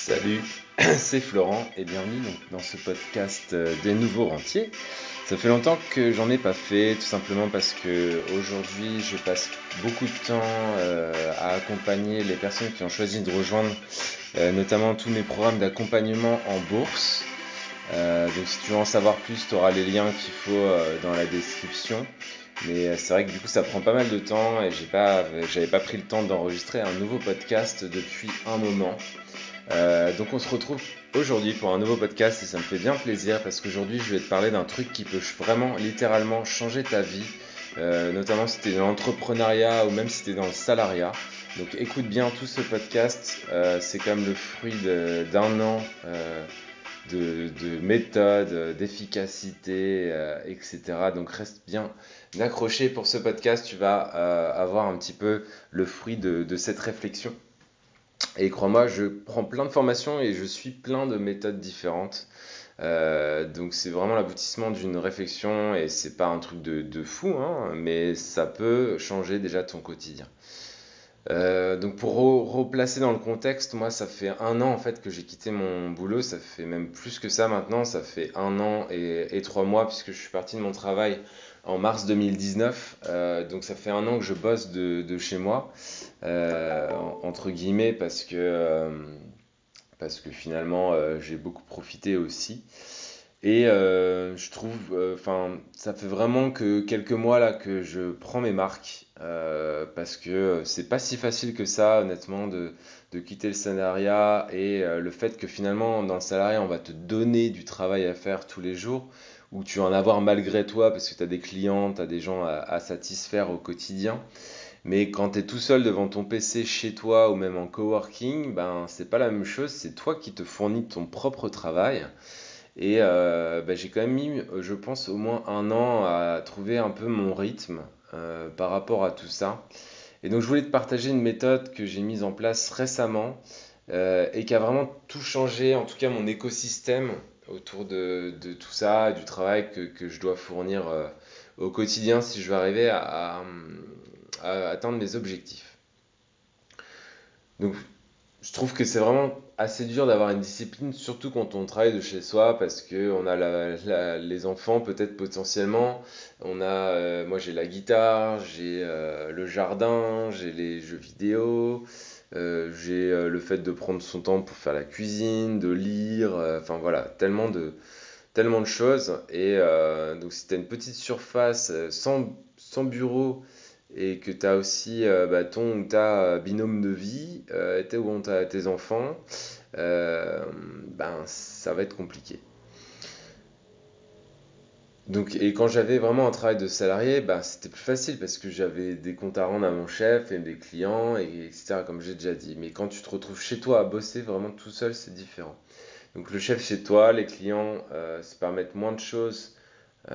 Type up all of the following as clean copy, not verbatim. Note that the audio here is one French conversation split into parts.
Salut, c'est Florent et bienvenue dans ce podcast des nouveaux rentiers. Ça fait longtemps que j'en ai pas fait, tout simplement parce que aujourd'hui je passe beaucoup de temps à accompagner les personnes qui ont choisi de rejoindre notamment tous mes programmes d'accompagnement en bourse. Donc si tu veux en savoir plus, tu auras les liens qu'il faut dans la description. Mais c'est vrai que du coup ça prend pas mal de temps et j'avais pas pris le temps d'enregistrer un nouveau podcast depuis un moment. Donc on se retrouve aujourd'hui pour un nouveau podcast et ça me fait bien plaisir parce qu'aujourd'hui je vais te parler d'un truc qui peut vraiment littéralement changer ta vie, notamment si tu es dans l'entrepreneuriat ou même si tu es dans le salariat. Donc écoute bien tout ce podcast, c'est comme le fruit d'un an de méthode, d'efficacité, etc. Donc reste bien accroché pour ce podcast, tu vas avoir un petit peu le fruit de cette réflexion. Et crois-moi, je prends plein de formations et je suis plein de méthodes différentes. Donc c'est vraiment l'aboutissement d'une réflexion et c'est pas un truc de fou, hein, mais ça peut changer déjà ton quotidien. Donc pour replacer dans le contexte, moi ça fait un an en fait que j'ai quitté mon boulot, ça fait même plus que ça maintenant, ça fait un an et 3 mois puisque je suis parti de mon travail en mars 2019. Donc ça fait un an que je bosse de chez moi, entre guillemets, parce que finalement j'ai beaucoup profité aussi. Et je trouve, ça fait vraiment que quelques mois là que je prends mes marques, parce que c'est pas si facile que ça, honnêtement, de quitter le salariat et le fait que finalement dans le salariat on va te donner du travail à faire tous les jours, où tu vas en avoir malgré toi parce que tu as des clients, tu as des gens à satisfaire au quotidien. Mais quand tu es tout seul devant ton PC chez toi ou même en coworking, ben c'est pas la même chose, c'est toi qui te fournis ton propre travail. Et j'ai quand même mis, je pense, au moins un an à trouver un peu mon rythme par rapport à tout ça. Et donc je voulais te partager une méthode que j'ai mise en place récemment et qui a vraiment tout changé, en tout cas mon écosystème autour de tout ça, du travail que je dois fournir au quotidien si je veux arriver à atteindre mes objectifs. Donc je trouve que c'est vraiment assez dur d'avoir une discipline, surtout quand on travaille de chez soi, parce que on a les enfants peut-être potentiellement. Moi j'ai la guitare, j'ai le jardin, j'ai les jeux vidéo, j'ai le fait de prendre son temps pour faire la cuisine, de lire, enfin voilà, tellement de choses. Et donc si tu as une petite surface sans bureau et que tu as aussi ton ou ta binôme de vie, ou tu as tes enfants, ça va être compliqué. Donc, et quand j'avais vraiment un travail de salarié, c'était plus facile parce que j'avais des comptes à rendre à mon chef et des clients, etc. Comme j'ai déjà dit. Mais quand tu te retrouves chez toi à bosser vraiment tout seul, c'est différent. Donc le chef chez toi, les clients se permettent moins de choses que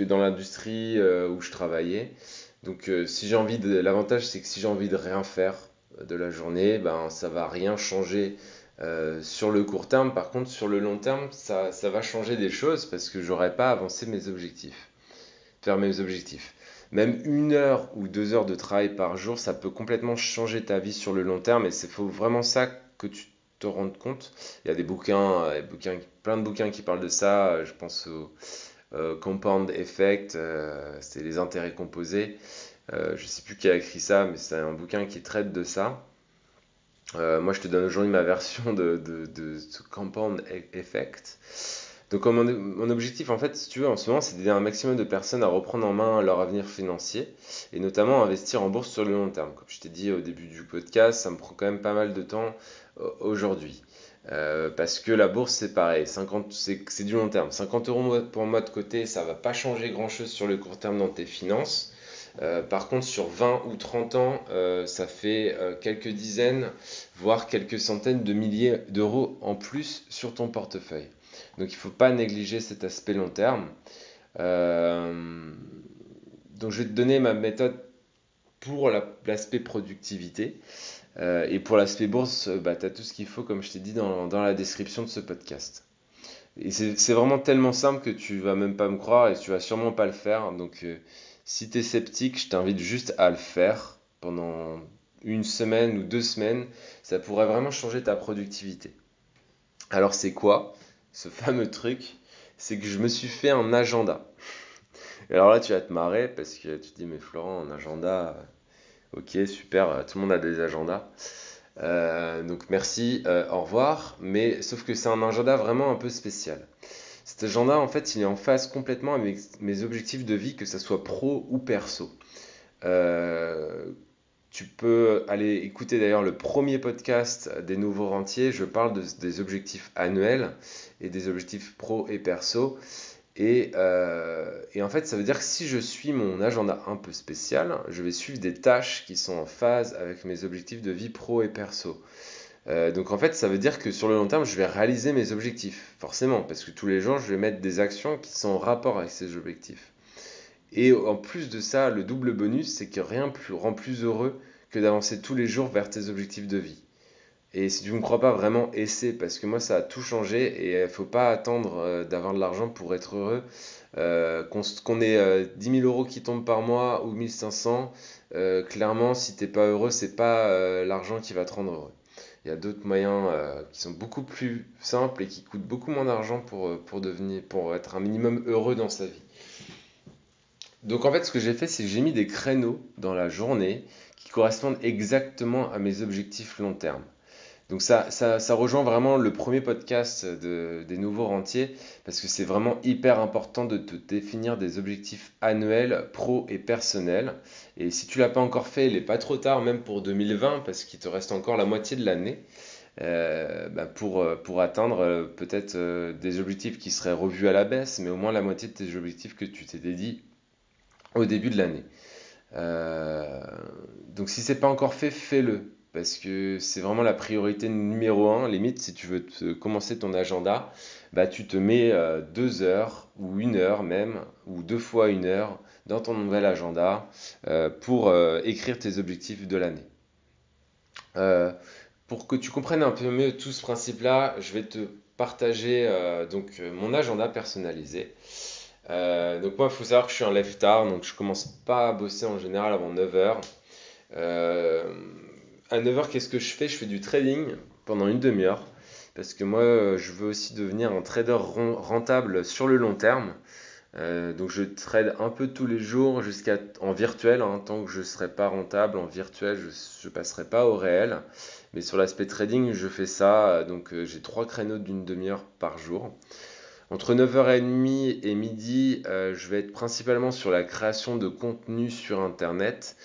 dans l'industrie où je travaillais. Donc l'avantage c'est que si j'ai envie de rien faire de la journée, ça va rien changer sur le court terme. Par contre sur le long terme, ça va changer des choses parce que j'aurai pas avancé faire mes objectifs. Même 1 heure ou 2 heures de travail par jour, ça peut complètement changer ta vie sur le long terme et c'est vraiment ça que tu te rendes compte. Il y a plein de bouquins qui parlent de ça. Je pense au Compound Effect, c'est les intérêts composés. Je ne sais plus qui a écrit ça, mais c'est un bouquin qui traite de ça. Moi, je te donne aujourd'hui ma version de ce Compound Effect. Donc, mon objectif, en fait, si tu veux, en ce moment, c'est d'aider un maximum de personnes à reprendre en main leur avenir financier et notamment à investir en bourse sur le long terme. Comme je t'ai dit au début du podcast, ça me prend quand même pas mal de temps aujourd'hui. Parce que la bourse, c'est pareil, c'est du long terme. 50 euros pour moi de côté, ça va pas changer grand-chose sur le court terme dans tes finances. Par contre, sur 20 ou 30 ans, ça fait quelques dizaines, voire quelques centaines de milliers d'euros en plus sur ton portefeuille. Donc il ne faut pas négliger cet aspect long terme. Donc je vais te donner ma méthode pour l'aspect productivité. Et pour l'aspect bourse, tu as tout ce qu'il faut, comme je t'ai dit dans la description de ce podcast. Et c'est vraiment tellement simple que tu vas même pas me croire et tu vas sûrement pas le faire. Donc si tu es sceptique, je t'invite juste à le faire pendant une semaine ou 2 semaines, ça pourrait vraiment changer ta productivité. Alors c'est quoi ce fameux truc? C'est que je me suis fait un agenda. Et alors là, tu vas te marrer parce que tu te dis, mais Florent, un agenda, ok, super, tout le monde a des agendas. Donc merci, au revoir. Mais sauf que c'est un agenda vraiment un peu spécial. Cet agenda, en fait, il est en phase complètement avec mes objectifs de vie, que ça soit pro ou perso. Euh, Tu peux aller écouter d'ailleurs le premier podcast des nouveaux rentiers. Je parle des objectifs annuels et des objectifs pro et perso. Et en fait, ça veut dire que si je suis mon agenda un peu spécial, je vais suivre des tâches qui sont en phase avec mes objectifs de vie pro et perso. Donc en fait, ça veut dire que sur le long terme, je vais réaliser mes objectifs, forcément, parce que tous les jours, je vais mettre des actions qui sont en rapport avec ces objectifs. Et en plus de ça, le double bonus, c'est que rien rend plus heureux que d'avancer tous les jours vers tes objectifs de vie. Et si tu ne me crois pas vraiment, essaie, parce que moi ça a tout changé et il ne faut pas attendre d'avoir de l'argent pour être heureux. Qu'on ait 10 000 euros qui tombent par mois ou 1500, clairement, si tu n'es pas heureux, c'est pas l'argent qui va te rendre heureux. Il y a d'autres moyens qui sont beaucoup plus simples et qui coûtent beaucoup moins d'argent pour être un minimum heureux dans sa vie. Donc en fait, ce que j'ai fait, c'est que j'ai mis des créneaux dans la journée qui correspondent exactement à mes objectifs long terme. Donc ça rejoint vraiment le premier podcast des nouveaux rentiers parce que c'est vraiment hyper important de te définir des objectifs annuels, pro et personnels. Et si tu l'as pas encore fait, il n'est pas trop tard, même pour 2020, parce qu'il te reste encore la moitié de l'année pour atteindre peut-être des objectifs qui seraient revus à la baisse, mais au moins la moitié de tes objectifs que tu t'es dédié au début de l'année. Euh, donc si c'est pas encore fait, fais-le. Parce que c'est vraiment la priorité numéro un. Limite, si tu veux commencer ton agenda, bah, tu te mets 2 heures ou 1 heure même, ou 2 fois 1 heure dans ton nouvel agenda pour écrire tes objectifs de l'année. Euh, pour que tu comprennes un peu mieux tout ce principe-là, je vais te partager mon agenda personnalisé. Donc moi, il faut savoir que je suis un lève tard, donc je commence pas à bosser en général avant 9 heures. Euh, à 9 heures, qu'est-ce que je fais? Je fais du trading pendant une demi-heure. Parce que moi, je veux aussi devenir un trader rentable sur le long terme. Donc je trade un peu tous les jours en virtuel, hein, tant que je ne serai pas rentable en virtuel, je ne passerai pas au réel. Mais sur l'aspect trading, je fais ça. Donc j'ai 3 créneaux d'une demi-heure par jour. Entre 9h30 et midi, je vais être principalement sur la création de contenu sur Internet.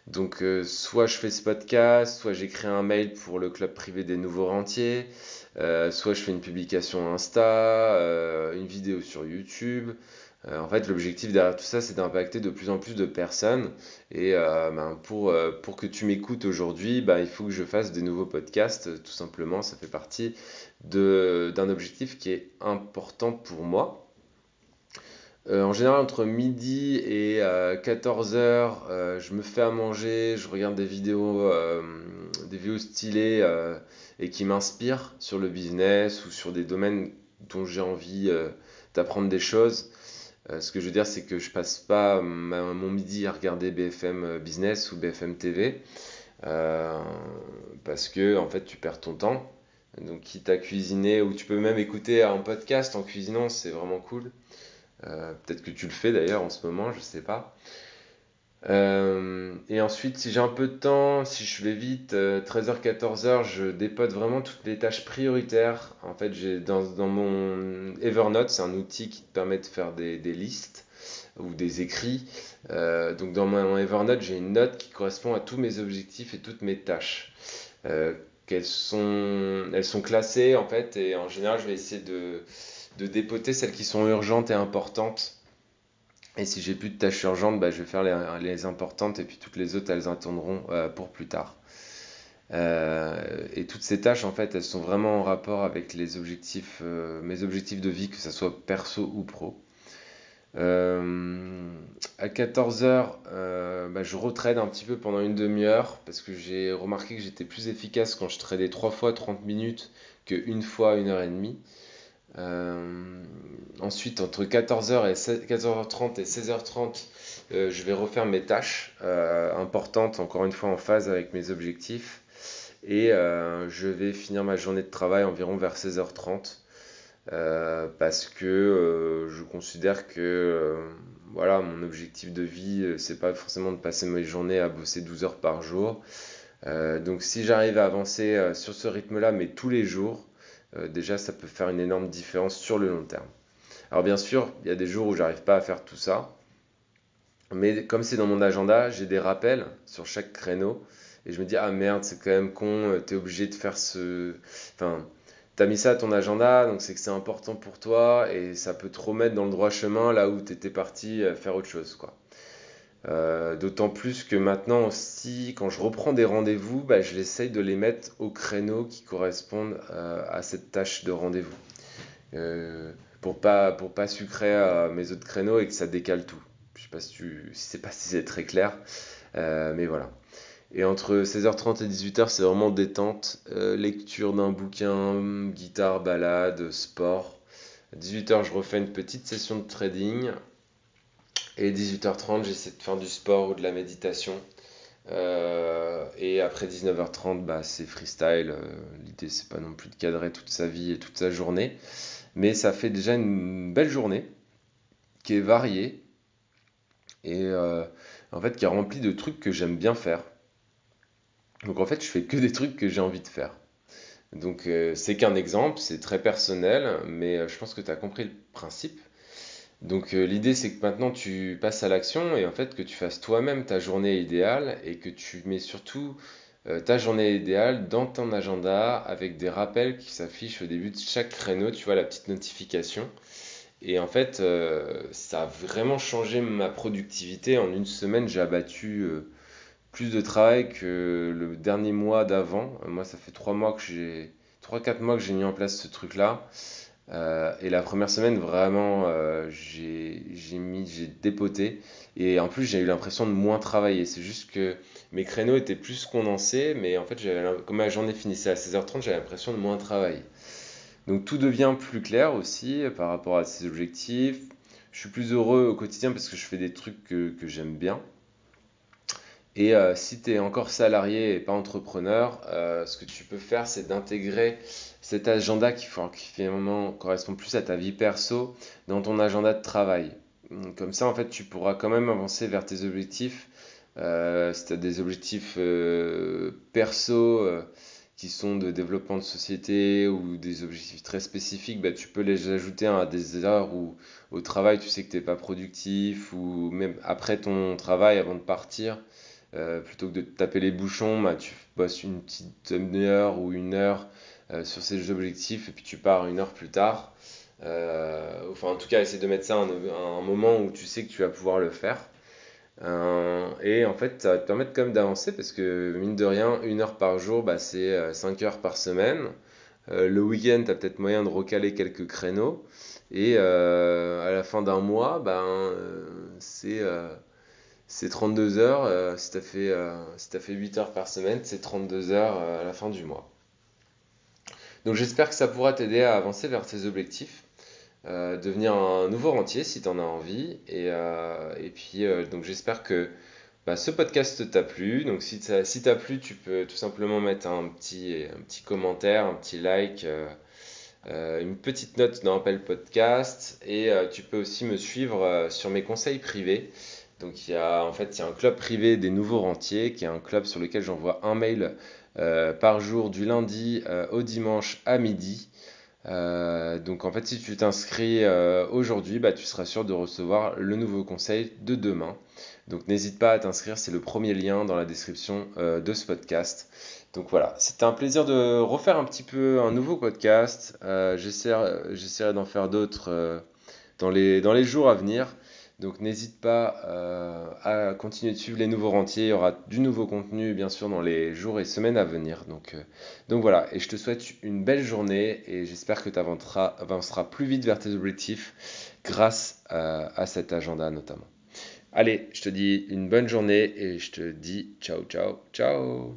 Donc soit je fais ce podcast, soit j'écris un mail pour le club privé des nouveaux rentiers, soit je fais une publication Insta, une vidéo sur YouTube. En fait, l'objectif derrière tout ça, c'est d'impacter de plus en plus de personnes. Et pour que tu m'écoutes aujourd'hui, il faut que je fasse des nouveaux podcasts, tout simplement. Ça fait partie d'un objectif qui est important pour moi. En général, entre midi et 14 heures, je me fais à manger, je regarde des vidéos stylées et qui m'inspirent sur le business ou sur des domaines dont j'ai envie d'apprendre des choses. Ce que je veux dire, c'est que je passe pas mon midi à regarder BFM Business ou BFM TV euh, parce que en fait, tu perds ton temps. Donc, quitte à cuisiner, ou tu peux même écouter un podcast en cuisinant, c'est vraiment cool. Peut-être que tu le fais d'ailleurs en ce moment, je sais pas. Et ensuite, si j'ai un peu de temps, si je vais vite, 13h-14h, je dépote vraiment toutes les tâches prioritaires. En fait, j'ai dans mon Evernote, c'est un outil qui te permet de faire des listes ou des écrits. Donc dans mon Evernote, j'ai une note qui correspond à tous mes objectifs et toutes mes tâches. Euh, elles sont classées en fait, et en général, je vais essayer de dépoter celles qui sont urgentes et importantes. Et si j'ai plus de tâches urgentes, je vais faire les importantes et puis toutes les autres, elles attendront pour plus tard. Et toutes ces tâches, en fait, elles sont vraiment en rapport avec mes objectifs de vie, que ce soit perso ou pro. À 14 heures, je retrade un petit peu pendant une demi-heure parce que j'ai remarqué que j'étais plus efficace quand je tradais 3 fois 30 minutes que une fois 1 heure et demie. Ensuite, entre 14h30 et 16h30, je vais refaire mes tâches importantes, encore une fois en phase avec mes objectifs. Et je vais finir ma journée de travail environ vers 16h30 parce que je considère que voilà, mon objectif de vie, c'est pas forcément de passer mes journées à bosser 12 heures par jour. Donc si j'arrive à avancer sur ce rythme-là, mais tous les jours, déjà ça peut faire une énorme différence sur le long terme. Alors bien sûr, il y a des jours où j'arrive pas à faire tout ça, mais comme c'est dans mon agenda, j'ai des rappels sur chaque créneau. Et je me dis, ah merde, c'est quand même con, t'es obligé de faire ce... Enfin, t'as mis ça à ton agenda, donc c'est que c'est important pour toi, et ça peut te remettre dans le droit chemin là où t'étais parti faire autre chose, quoi. D'autant plus que maintenant aussi, quand je reprends des rendez-vous, bah, je l'essaye de les mettre au créneau qui correspondent à cette tâche de rendez-vous. Euh, pour pas sucrer mes autres créneaux et que ça décale tout. Je sais pas si c'est très clair, mais voilà. Et entre 16h30 et 18h, c'est vraiment détente, lecture d'un bouquin, guitare, balade, sport. À 18h, je refais une petite session de trading. Et 18h30, j'essaie de faire du sport ou de la méditation. Et après 19h30, bah, c'est freestyle. L'idée, c'est pas non plus de cadrer toute sa vie et toute sa journée. Mais ça fait déjà une belle journée qui est variée et en fait qui est remplie de trucs que j'aime bien faire. Donc en fait, je fais que des trucs que j'ai envie de faire. Donc c'est qu'un exemple, c'est très personnel, mais je pense que tu as compris le principe. Donc l'idée c'est que maintenant tu passes à l'action et en fait que tu fasses toi-même ta journée idéale et que tu mets surtout ta journée idéale dans ton agenda avec des rappels qui s'affichent au début de chaque créneau, tu vois la petite notification. Et en fait ça a vraiment changé ma productivité. En une semaine j'ai abattu plus de travail que le dernier mois d'avant. Moi ça fait 3-4 mois que j'ai mis en place ce truc-là. Et la première semaine, vraiment, j'ai dépoté. Et en plus, j'ai eu l'impression de moins travailler. C'est juste que mes créneaux étaient plus condensés, mais en fait, comme ma journée finissait à 16h30, j'avais l'impression de moins travailler. Donc tout devient plus clair aussi par rapport à ces objectifs. Je suis plus heureux au quotidien parce que je fais des trucs que j'aime bien. Et si tu es encore salarié et pas entrepreneur, ce que tu peux faire, c'est d'intégrer cet agenda qui finalement correspond plus à ta vie perso dans ton agenda de travail. Comme ça, en fait, tu pourras quand même avancer vers tes objectifs. Si tu as des objectifs perso qui sont de développement de société ou des objectifs très spécifiques, bah, tu peux les ajouter à des heures où au travail, tu sais que tu n'es pas productif ou même après ton travail, avant de partir. Plutôt que de te taper les bouchons, bah, tu bosses une petite demi-heure ou une heure sur ces objectifs et puis tu pars une heure plus tard. Enfin, en tout cas, essaie de mettre ça à un moment où tu sais que tu vas pouvoir le faire. Et en fait, ça va te permettre quand même d'avancer parce que mine de rien, une heure par jour, bah, c'est 5 heures par semaine. Le week-end, tu as peut-être moyen de recaler quelques créneaux. Et à la fin d'un mois, ben, c'est 32 heures. Si t'as fait 8 heures par semaine, c'est 32 heures à la fin du mois. Donc j'espère que ça pourra t'aider à avancer vers tes objectifs, devenir un nouveau rentier si tu en as envie. Et puis donc j'espère que bah, ce podcast t'a plu. Donc si t'as plu, tu peux tout simplement mettre un petit commentaire, un petit like, une petite note dans Apple Podcast. Et tu peux aussi me suivre sur mes conseils privés. Donc il y a un club privé des nouveaux rentiers, qui est un club sur lequel j'envoie un mail par jour du lundi au dimanche à midi. Donc en fait si tu t'inscris aujourd'hui, bah, tu seras sûr de recevoir le nouveau conseil de demain. Donc n'hésite pas à t'inscrire, c'est le premier lien dans la description de ce podcast. Donc voilà, c'était un plaisir de refaire un petit peu un nouveau podcast. J'essaierai d'en faire d'autres dans les jours à venir. Donc n'hésite pas à continuer de suivre les nouveaux rentiers. Il y aura du nouveau contenu bien sûr dans les jours et semaines à venir. Donc voilà, et je te souhaite une belle journée et j'espère que tu avanceras plus vite vers tes objectifs grâce à cet agenda notamment. Allez, je te dis une bonne journée et je te dis ciao ciao ciao.